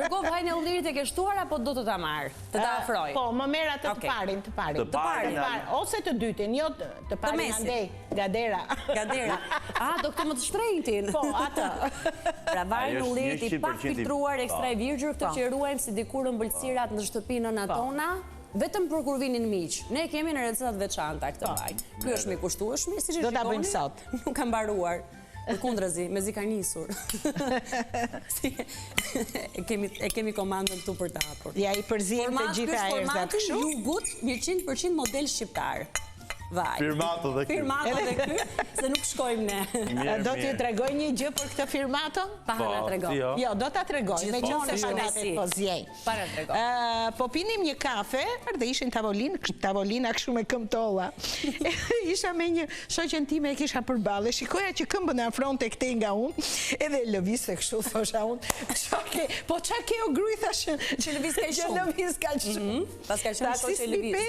Ndërkohë vajin e ullirit e ke shtuar apo do të ta marr? Të ta afroj? Po, më merr atë të parin. Ose të dytin, jo të parin andej, Gadera. Gadera. Do këtë më të shtrenjtin. Po, atë. Pra vajin e ullirit i pak filtruar, ekstra virgjur, këtë që ruajmë si dikur ëmbëlsirat në shtëpi nëna tona. Vetëm për kur vinin miq. Ne kemi në recetat veçanta këtë vaj. Ky është më i kushtueshëm, si që shikoni. Do ta bëjmë sot. Nuk ka mbaruar. Përkundrazi, mezi ka nisur. E kemi komandën këtu për të hapur. Ja i përziem të gjitha erëzat kështu. Jugut 100% model shqiptar. Vaj. Firmato dhe ky. Firmato dhe ky, se nuk shkojmë ne. Do t'ju tregoj një gjë për këtë firmato? Para na tregoj. Jo, do ta tregoj, meqense fanatet po zjej. Para tregoj. Po pinim një kafe dhe ishin tavolina kështu me këmbtolla. Isha me një shoqen time e kisha përballë, shikoja që këmbën e afronte këtej nga unë, edhe lëvizte kështu thosha unë. Po çka ke o gruj thash, që lëviz ka shumë. Lëviz ka shumë. Pas ka qenë shoqë lëviz.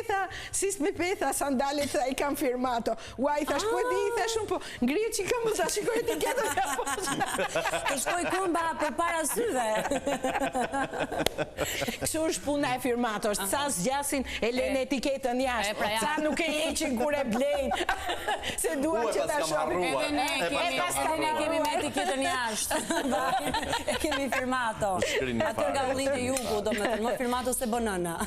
Si s'mi sandalet i kam firmato. Uaj, thash, po e di, thash unë, po ngrihet që këmbë, sa shikoj etiketën nga poshtë. Të shkoj këmba për para syve. Kështu është puna e firmato, është ca zgjasin e lënë etiketën jashtë, ca nuk e heqin kur e blejnë, se duan që ta shohin. Edhe ne kemi me etiketën jashtë. E kemi firmato. Atë nga ullit e jugu, do me të më firmato se banana.